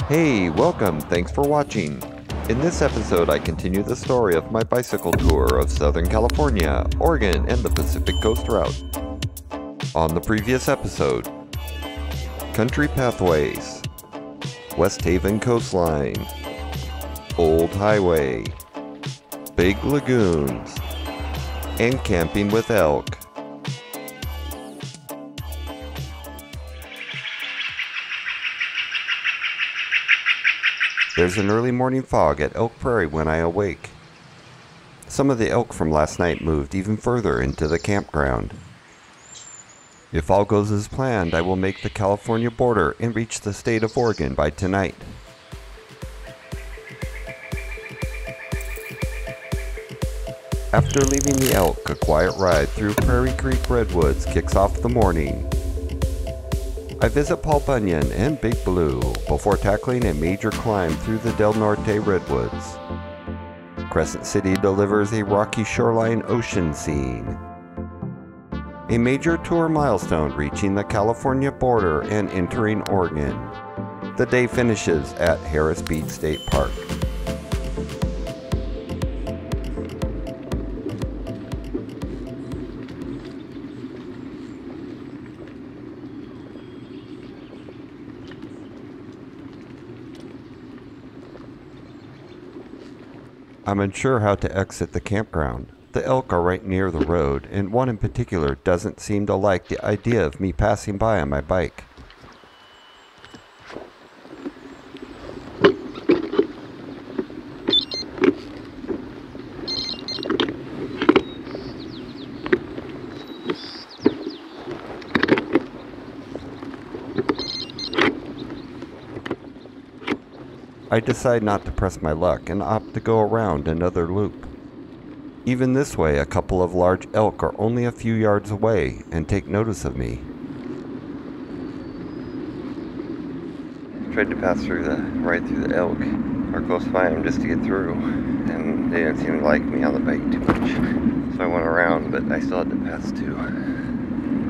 Hey, welcome, thanks for watching. In this episode I continue the story of my bicycle tour of Southern California, Oregon, and the Pacific Coast Route. On the previous episode, Country Pathways, West Haven Coastline, Old Highway, Big Lagoons, and Camping with Elk. There's an early morning fog at Elk Prairie when I awake. Some of the elk from last night moved even further into the campground. If all goes as planned, I will make the California border and reach the state of Oregon by tonight. After leaving the elk, a quiet ride through Prairie Creek Redwoods kicks off the morning. I visit Paul Bunyan and Big Blue before tackling a major climb through the Del Norte Redwoods. Crescent City delivers a rocky shoreline ocean scene. A major tour milestone reaching the California border and entering Oregon. The day finishes at Harris Beach State Park. I'm unsure how to exit the campground. The elk are right near the road, and one in particular doesn't seem to like the idea of me passing by on my bike. I decide not to press my luck and opt to go around another loop. Even this way, a couple of large elk are only a few yards away and take notice of me. Tried to pass right through the elk, or close by them just to get through, and they didn't seem to like me on the bike too much. So I went around, but I still had to pass too.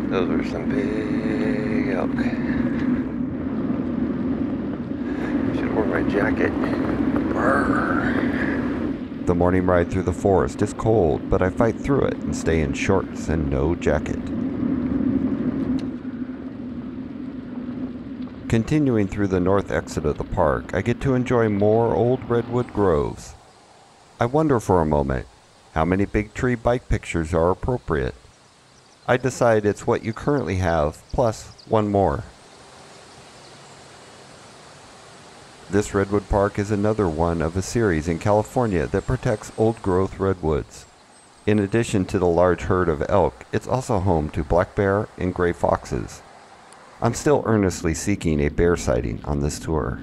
Those were some big elk. My jacket. Brr. The morning ride through the forest is cold, but I fight through it and stay in shorts and no jacket. Continuing through the north exit of the park, I get to enjoy more old redwood groves. I wonder for a moment, how many big tree bike pictures are appropriate? I decide it's what you currently have, plus one more. This redwood park is another one of a series in California that protects old-growth redwoods. In addition to the large herd of elk, it's also home to black bear and gray foxes. I'm still earnestly seeking a bear sighting on this tour.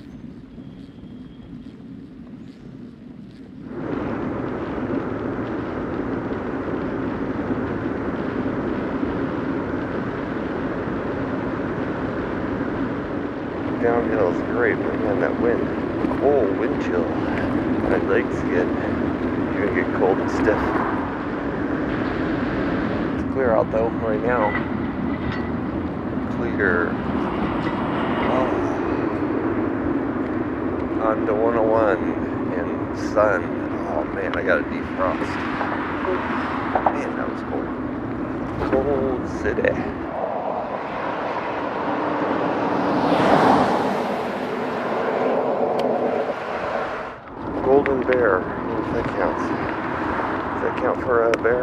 Downhill is great, but man, that wind, cold wind chill. My legs you're gonna get cold and stiff. It's clear out though right now. Clear. Oh. On to 101 and sun. Oh man, I got a defrost. Man, that was cold. Cold city. Golden bear, if that counts. Does that count for a bear?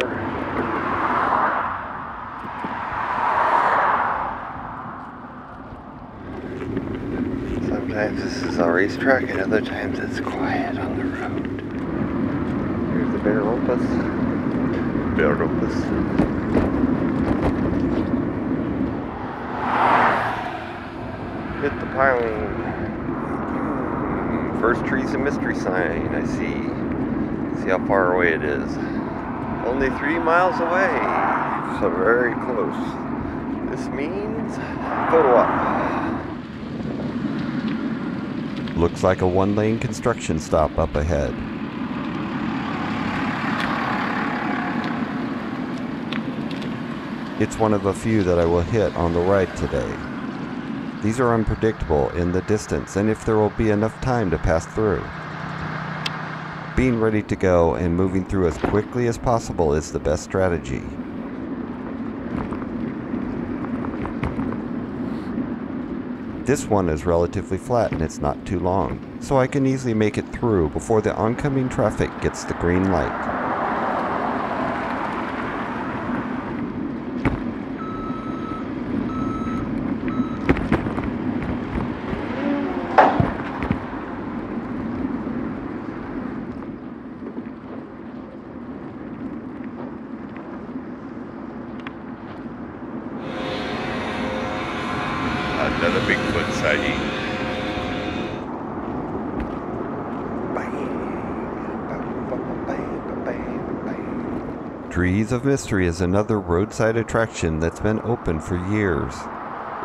Sometimes this is a racetrack and other times it's quiet on the road. Here's the bear rumpus. Bear rumpus. Hit the piling. First tree's a mystery sign, I see. See how far away it is. Only 3 miles away, so very close. This means photo op. Looks like a one-lane construction stop up ahead. It's one of a few that I will hit on the ride today. These are unpredictable in the distance and if there will be enough time to pass through. Being ready to go and moving through as quickly as possible is the best strategy. This one is relatively flat and it's not too long, so I can easily make it through before the oncoming traffic gets the green light. Another Bigfoot sighting. Trees of Mystery is another roadside attraction that's been open for years.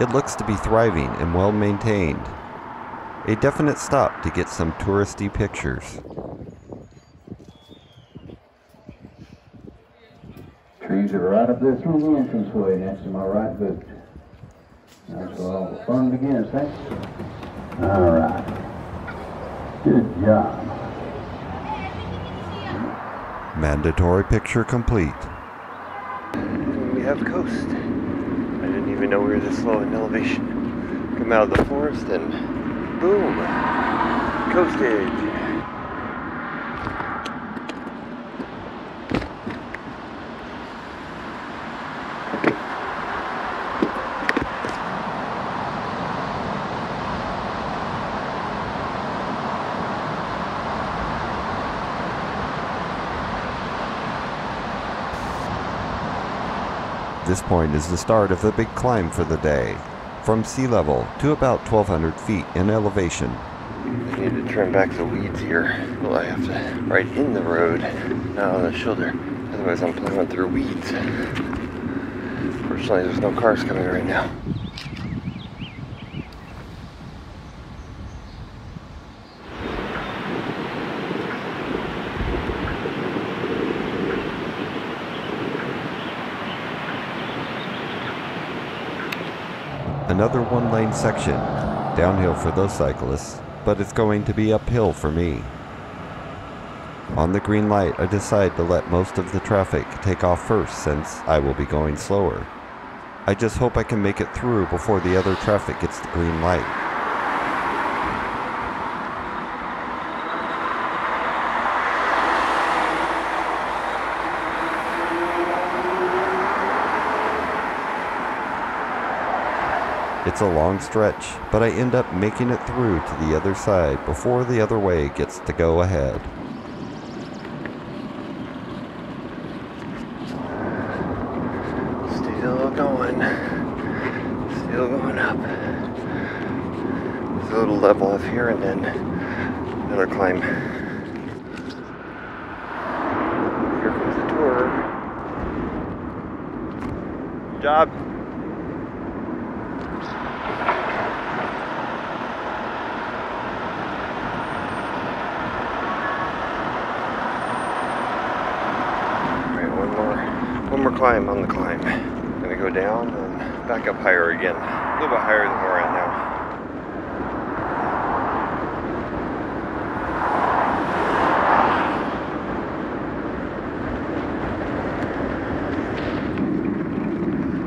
It looks to be thriving and well maintained. A definite stop to get some touristy pictures. Trees are right up there through the entranceway next to my right boot. That's where all the fun begins, thanks. All right. Good job. Mandatory picture complete. We have coast. I didn't even know we were this low in elevation. Come out of the forest and boom, coast edge. This point is the start of the big climb for the day, from sea level to about 1,200 feet in elevation. I need to trim back the weeds here. Well, I have to ride in the road, not on the shoulder. Otherwise, I'm plowing through weeds. Fortunately, there's no cars coming right now. Another one-lane section, downhill for those cyclists, but it's going to be uphill for me. On the green light, I decide to let most of the traffic take off first since I will be going slower. I just hope I can make it through before the other traffic gets the green light. It's a long stretch, but I end up making it through to the other side before the other way gets to go ahead. Still going up. There's a little level up here and then another climb. Here comes the tour. Good job. One more climb on the climb. Gonna go down and back up higher again. A little bit higher than we're at now.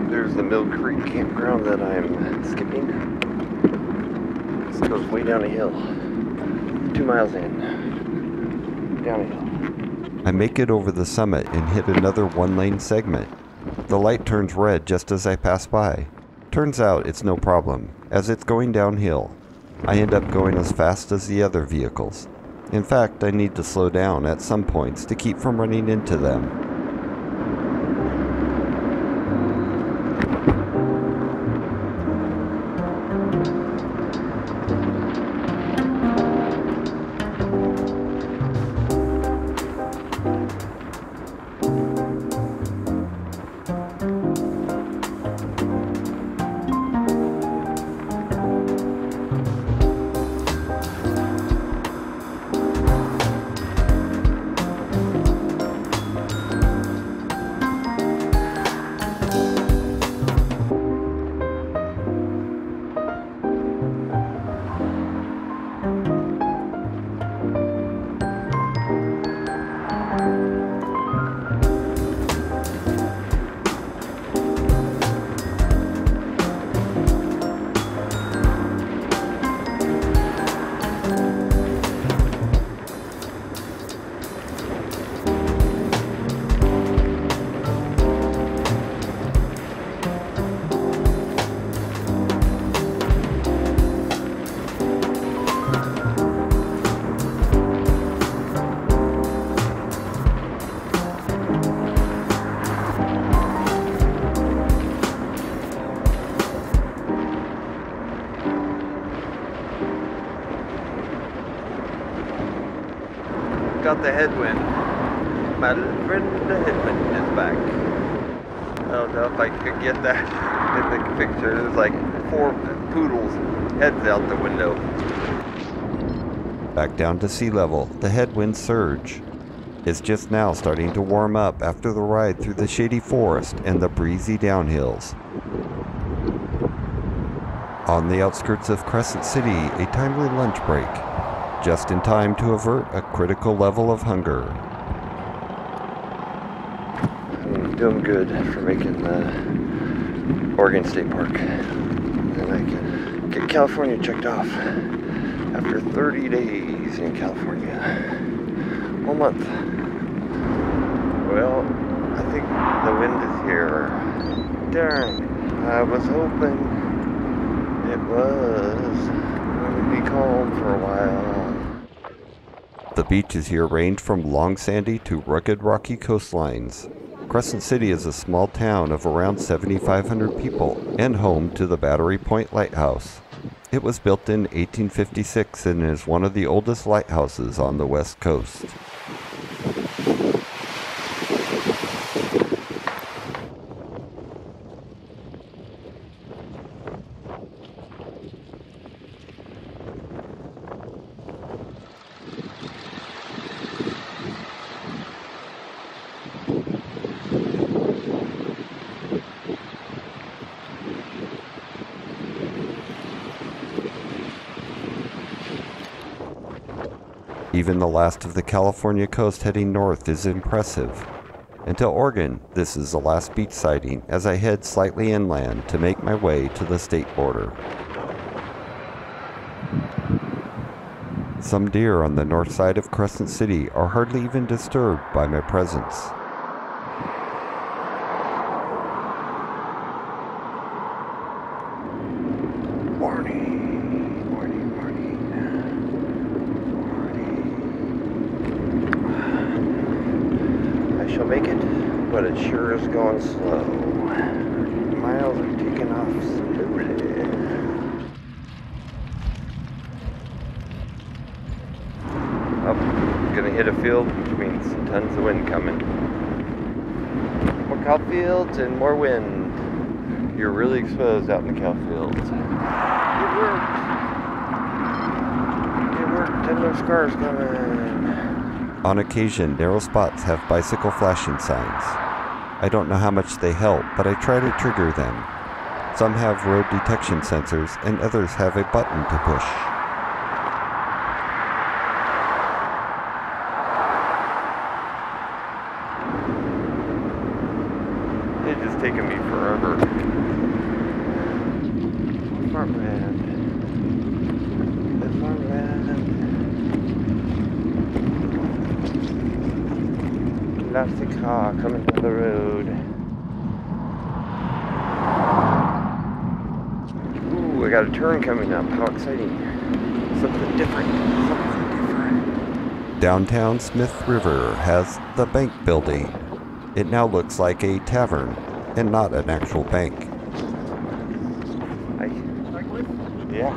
There's the Mill Creek campground that I'm skipping. This goes way down a hill. 2 miles in. Down a hill. I make it over the summit and hit another one-lane segment. The light turns red just as I pass by. Turns out it's no problem, as it's going downhill. I end up going as fast as the other vehicles. In fact, I need to slow down at some points to keep from running into them. the headwind. My friend the headwind is back. I don't know if I could get that in the picture. There's like 4 poodles, heads out the window. Back down to sea level, the headwind surge. It's just now starting to warm up after the ride through the shady forest and the breezy downhills. On the outskirts of Crescent City, a timely lunch break, just in time to avert a critical level of hunger. I'm doing good for making the Oregon State Park. And I can get California checked off after 30 days in California. 1 month. Well, I think the wind is here. Darn, I was hoping it was going to be calm for a while. The beaches here range from long sandy to rugged rocky coastlines. Crescent City is a small town of around 7,500 people and home to the Battery Point Lighthouse. It was built in 1856 and is one of the oldest lighthouses on the West Coast. Even the last of the California coast heading north is impressive. Until Oregon, this is the last beach sighting as I head slightly inland to make my way to the state border. Some deer on the north side of Crescent City are hardly even disturbed by my presence. Shall make it, but it sure is going slow. Miles are taking off slowly. Oh, gonna hit a field, which means tons of wind coming. More cow fields and more wind. You're really exposed out in the cow fields. It worked. It worked, and no scars coming. On occasion, narrow spots have bicycle flashing signs. I don't know how much they help, but I try to trigger them. Some have road detection sensors, and others have a button to push. It's just taking me forever. Farmland. The farmland. Plastic car coming down the road. Ooh, I got a turn coming up. How exciting. Something different. Something different. Downtown Smith River has the bank building. It now looks like a tavern and not an actual bank. Yeah.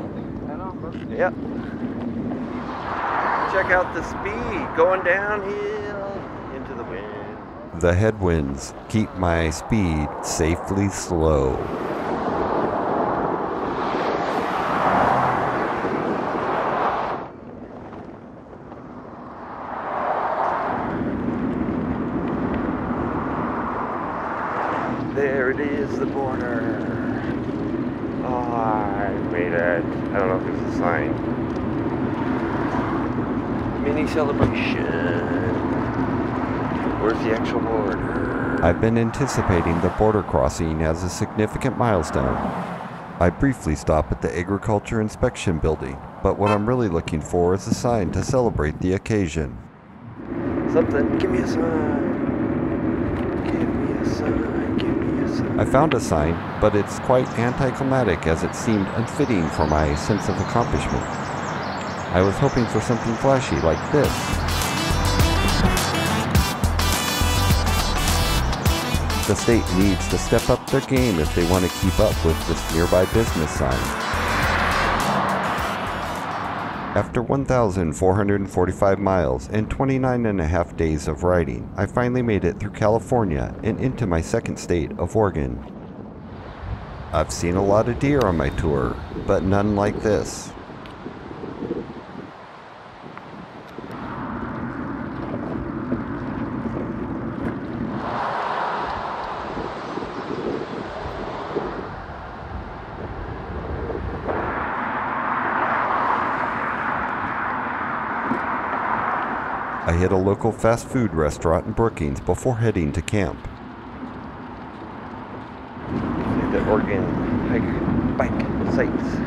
Yep. Check out the speed going downhill into the wind. The headwinds keep my speed safely slow. There it is, the border. Oh, I made it. I don't know if there's a sign. Mini celebration. Where's the actual border? I've been anticipating the border crossing as a significant milestone. I briefly stop at the Agriculture Inspection Building, but what I'm really looking for is a sign to celebrate the occasion. Something. Give me a sign. Give me a sign. Give me a sign. I found a sign, but it's quite anticlimactic as it seemed unfitting for my sense of accomplishment. I was hoping for something flashy like this. The state needs to step up their game if they want to keep up with this nearby business sign. After 1,445 miles and 29.5 days of riding, I finally made it through California and into my second state of Oregon. I've seen a lot of deer on my tour, but none like this. I hit a local fast food restaurant in Brookings before heading to camp. The Oregon bike sites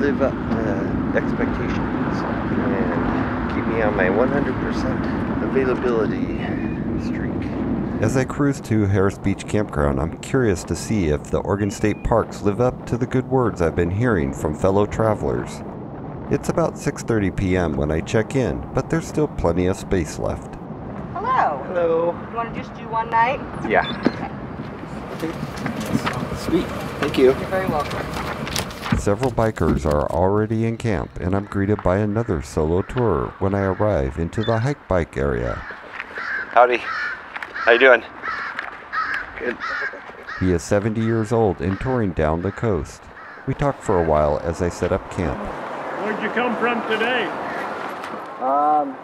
live up to expectations and keep me on my 100% availability streak. As I cruise to Harris Beach Campground, I'm curious to see if the Oregon State Parks live up to the good words I've been hearing from fellow travelers. It's about 6:30 p.m. when I check in, but there's still plenty of space left. Hello. Hello. You want to just do one night? Yeah. Sweet. Thank you. You're very welcome. Several bikers are already in camp, and I'm greeted by another solo tourer when I arrive into the hike bike area. Howdy. How you doing? Good. He is 70 years old and touring down the coast. We talk for a while as I set up camp. Where'd you come from today? I'm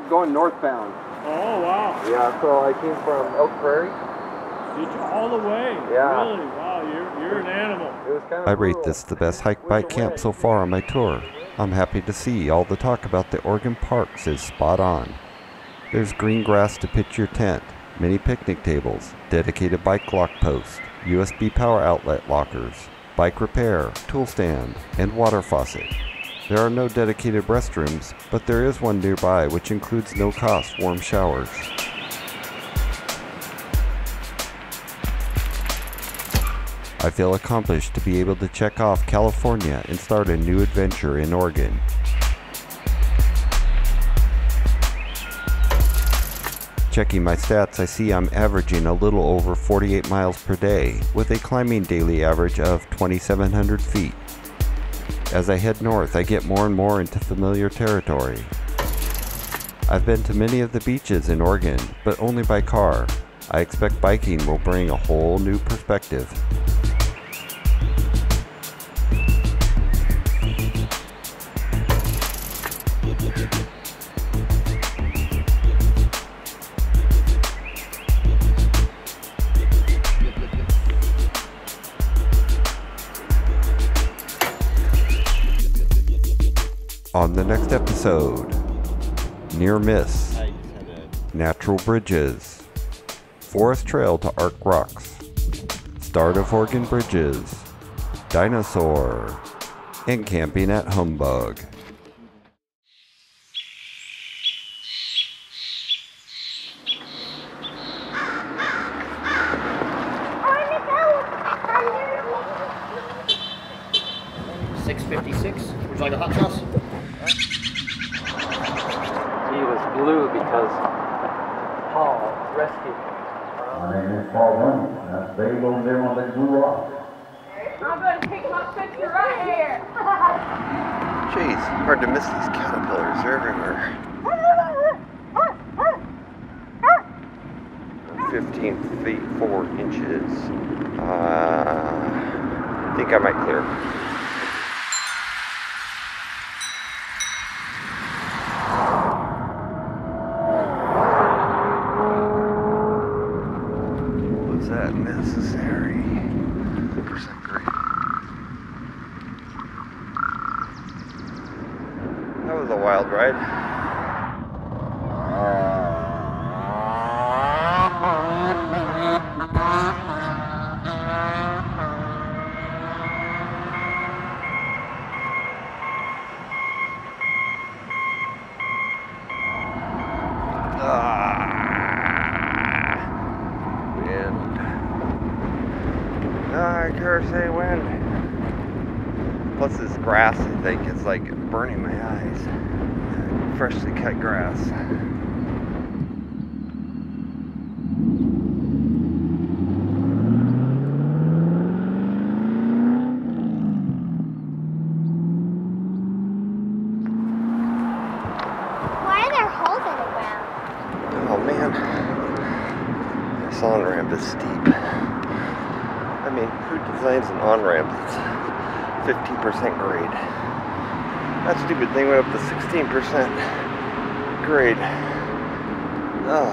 going northbound. Oh, wow. Yeah, so I came from Elk Prairie. Did you all the way? Yeah. Really? Wow, you're an animal. It was kind of I rate this the best hike bike camp so far on my tour. I'm happy to see all the talk about the Oregon parks is spot on. There's green grass to pitch your tent, many picnic tables, dedicated bike lock posts, USB power outlet lockers, bike repair, tool stand, and water faucet. There are no dedicated restrooms, but there is one nearby which includes no-cost warm showers. I feel accomplished to be able to check off California and start a new adventure in Oregon. Checking my stats, I see I'm averaging a little over 48 miles per day, with a climbing daily average of 2,700 feet. As I head north, I get more and more into familiar territory. I've been to many of the beaches in Oregon, but only by car. I expect biking will bring a whole new perspective. On the next episode, near miss, natural bridges, forest trail to Arc Rocks, start of Oregon bridges, dinosaur, and camping at Humbug. $6.56. Would you like a hot sauce? He was blue because Paul rescued him. My name is Paul Bunyan. That's Dave over there on that blue rock. I'm going to take my picture right here. Jeez, hard to miss these caterpillars. They're everywhere. 15 feet 4 inches. I think I might clear. Was that necessary? 100% great. That was a wild ride. Wind. I can't say wind. Plus this grass, I think, is like burning my eyes. Freshly cut grass. This on-ramp is steep. I mean, who designs an on-ramp that's 15% grade? That stupid thing went up to 16% grade. Oh.